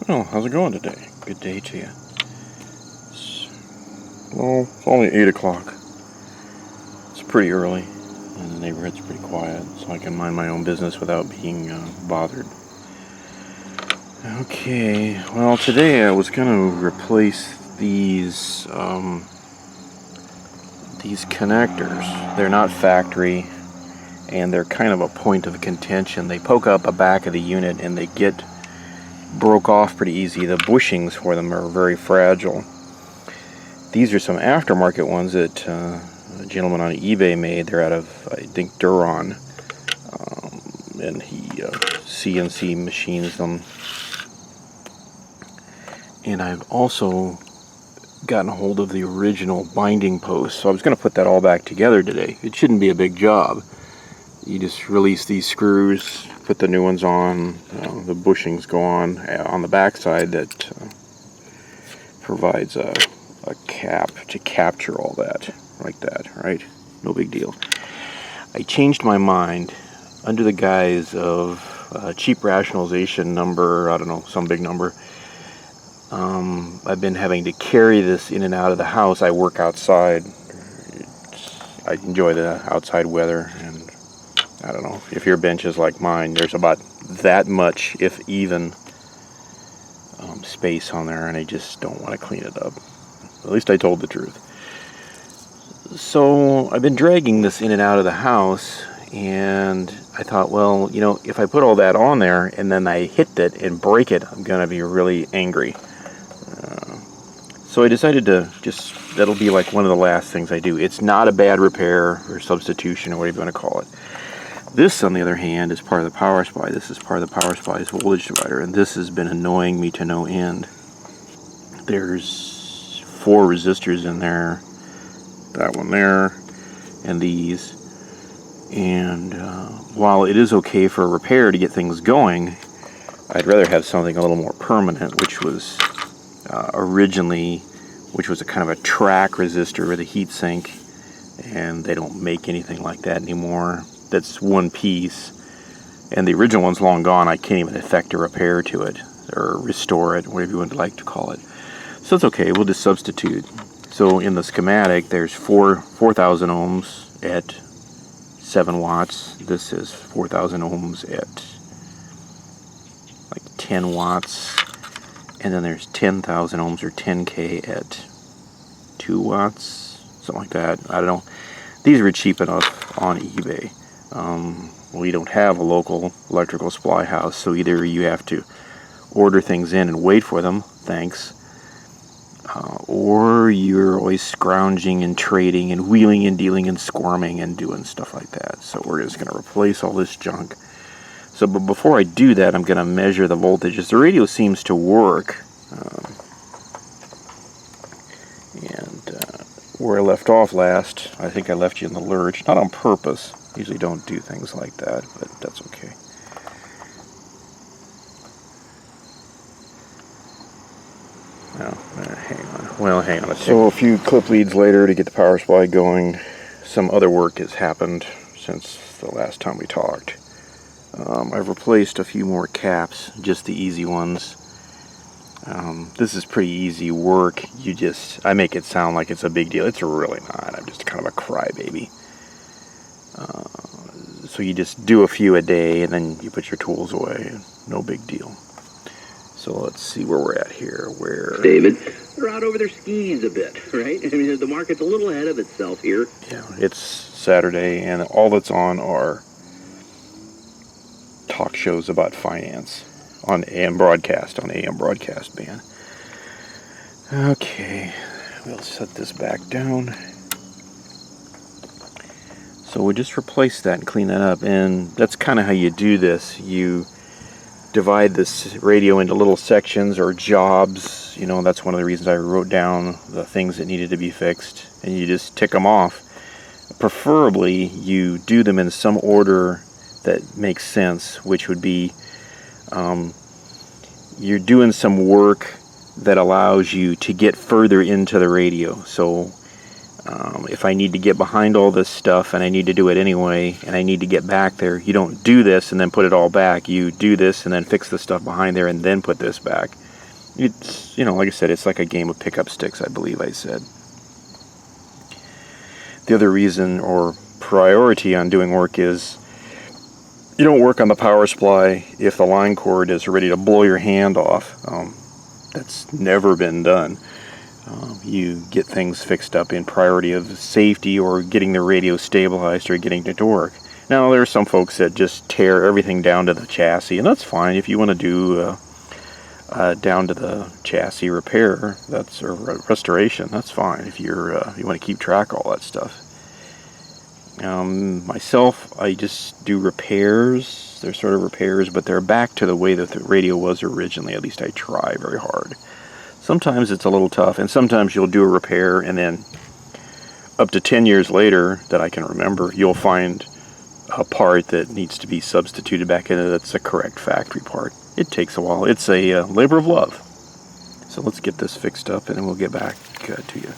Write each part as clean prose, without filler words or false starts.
Well, how's it going today? Good day to you. It's only 8 o'clock. It's pretty early, and the neighborhood's pretty quiet, so I can mind my own business without being bothered. Okay, well, today I was going to replace these connectors. They're not factory, and they're kind of a point of contention. They poke out the back of the unit, and they get broke off pretty easy. The bushings for them are very fragile. These are some aftermarket ones that a gentleman on eBay made. They're out of, I think, Duron, and he CNC machines them. And I've also gotten a hold of the original binding post, so I was going to put that all back together today. It shouldn't be a big job. You just release these screws, put the new ones on, the bushings go on the back side that provides a cap to capture all that, like that, right? No big deal. I changed my mind under the guise of cheap rationalization number, I don't know, some big number. I've been having to carry this in and out of the house. I work outside. I enjoy the outside weather, and I don't know, if your bench is like mine, there's about that much, if even, space on there, and I just don't want to clean it up. At least I told the truth. So I've been dragging this in and out of the house, and I thought, well, you know, if I put all that on there and then I hit it and break it, I'm going to be really angry. So I decided to that'll be like one of the last things I do. It's not a bad repair or substitution or whatever you want to call it. This, on the other hand, is part of the power supply. This is part of the power supply's voltage divider, and this has been annoying me to no end. There's 4 resistors in there, that one there, and these. And while it is okay for a repair to get things going, I'd rather have something a little more permanent, which was which was a kind of a track resistor with a heat sink, and they don't make anything like that anymore. That's one piece, and the original one's long gone. I can't even effect a repair to it or restore it, whatever you would like to call it. So it's okay, we'll just substitute. So in the schematic, there's 4,000 ohms at 7 watts. This is 4,000 ohms at like 10 watts. And then there's 10,000 ohms or 10K at 2 watts, something like that. I don't know. These were cheap enough on eBay. We don't have a local electrical supply house, so either you have to order things in and wait for them, thanks, or you're always scrounging and trading and wheeling and dealing and squirming and doing stuff like that. So we're just going to replace all this junk. So, but before I do that, I'm going to measure the voltages. The radio seems to work. Where I left off last, I think I left you in the lurch. Not on purpose. Usually don't do things like that, but that's okay. Hang on. So a few clip leads later to get the power supply going. Some other work has happened since the last time we talked. I've replaced a few more caps, just the easy ones. This is pretty easy work. I make it sound like it's a big deal. It's really not. I'm just kind of a crybaby. So you just do a few a day, and then you put your tools away. No big deal. So let's see where we're at here. David, they're out over their skis a bit, right? I mean, the market's a little ahead of itself here. Yeah, it's Saturday, and all that's on are talk shows about finance on AM broadcast band. Okay, we'll set this back down. So we'll just replace that and clean that up, and that's kind of how you do this. You divide this radio into little sections or jobs. You know, that's one of the reasons I wrote down the things that needed to be fixed, and you just tick them off. Preferably you do them in some order that makes sense, which would be you're doing some work that allows you to get further into the radio. So if I need to get behind all this stuff and I need to do it anyway and I need to get back there, you don't do this and then put it all back. You do this and then fix the stuff behind there and then put this back. It's, like I said, it's like a game of pickup sticks, I believe I said. The other reason or priority on doing work is you don't work on the power supply if the line cord is ready to blow your hand off. That's never been done. You get things fixed up in priority of safety or getting the radio stabilized or getting it to work. Now, there are some folks that just tear everything down to the chassis, and that's fine if you want to do down to the chassis repair, that's or restoration. That's fine if you want to keep track of all that stuff. Myself, I just do repairs. They're sort of repairs, but they're back to the way that the radio was originally. At least I try very hard. Sometimes it's a little tough, and sometimes you'll do a repair, and then up to 10 years later that I can remember, you'll find a part that needs to be substituted back in that's a correct factory part. It takes a while. It's a labor of love. So let's get this fixed up, and then we'll get back to you.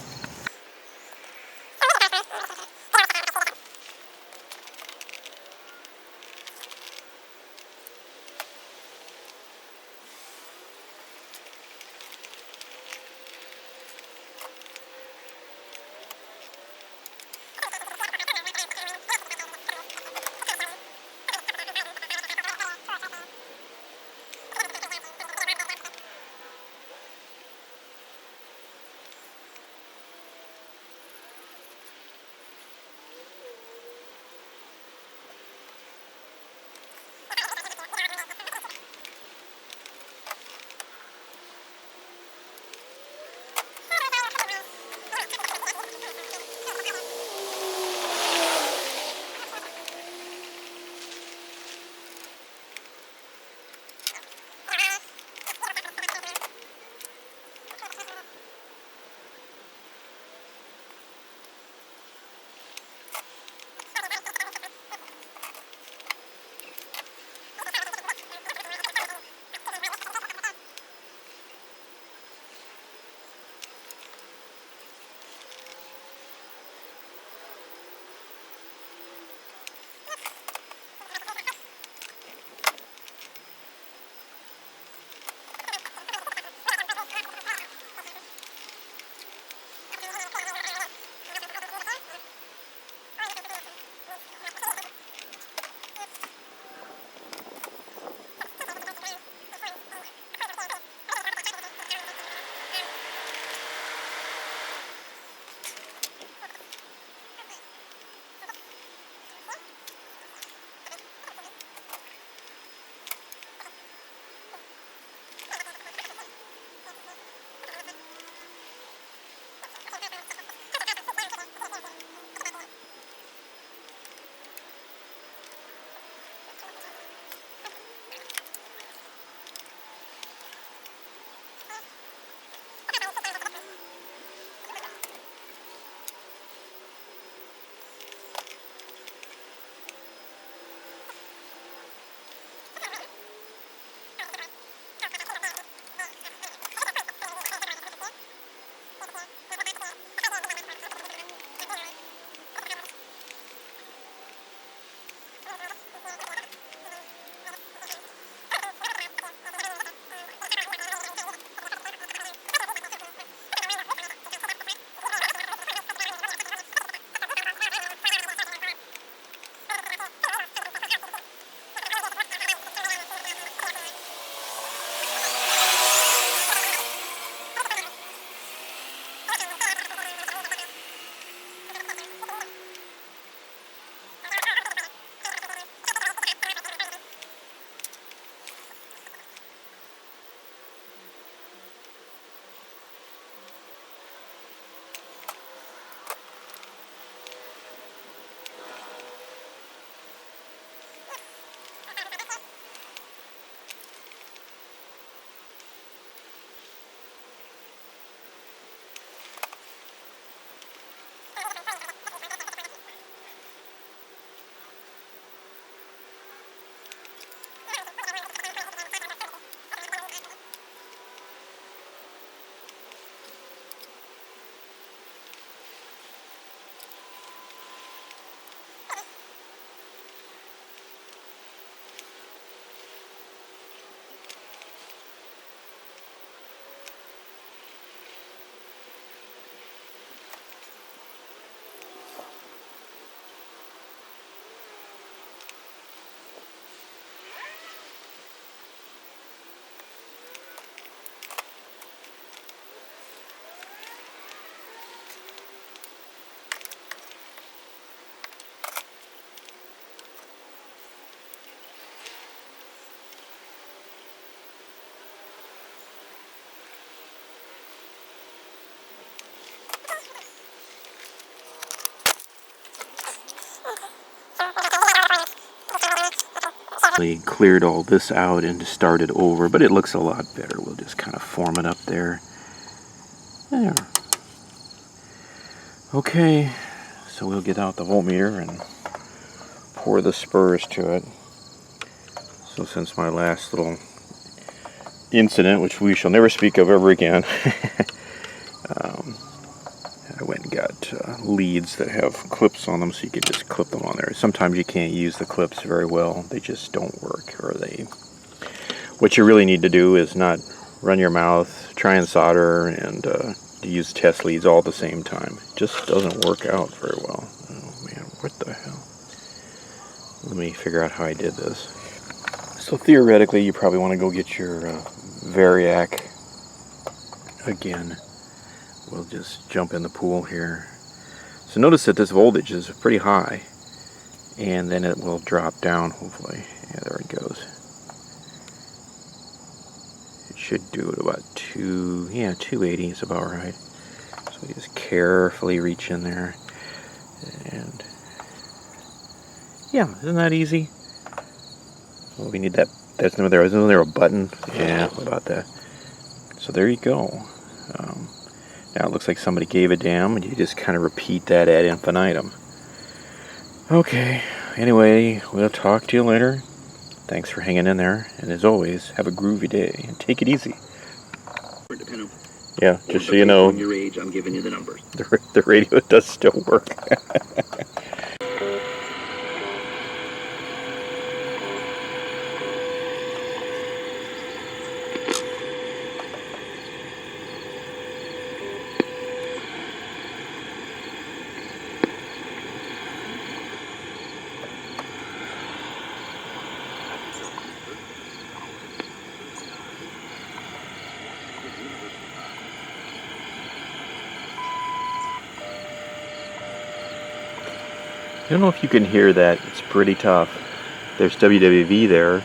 cleared all this out and started over, but it looks a lot better. We'll just kind of form it up there. There. Okay, so we'll get out the voltmeter and pour the spurs to it. So since my last little incident, which we shall never speak of ever again, I went and got leads that have clips on them, so you can just clip them on there. Sometimes you can't use the clips very well; they just don't work, or they. What you really need to do is not run your mouth, try and solder, and use test leads all at the same time. It just doesn't work out very well. Oh man, what the hell? Let me figure out how I did this. So theoretically, you probably want to go get your variac again. We'll just jump in the pool here. So notice that this voltage is pretty high, and then it will drop down hopefully. Yeah, there it goes. It should do it about 280 is about right. So we just carefully reach in there, and yeah, isn't that easy? Well, we need that. Isn't there a button? Yeah, what about that? So there you go. Now it looks like somebody gave a damn, and you just kind of repeat that ad infinitum. Okay, anyway, we'll talk to you later. Thanks for hanging in there, and as always, have a groovy day, and take it easy. Yeah, just so you know, your age, I'm giving you the numbers. The radio does still work. I don't know if you can hear that. It's pretty tough. There's WWV there,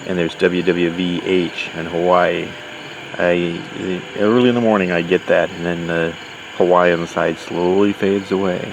and there's WWVH in Hawaii. Early in the morning I get that, and then the Hawaiian side slowly fades away.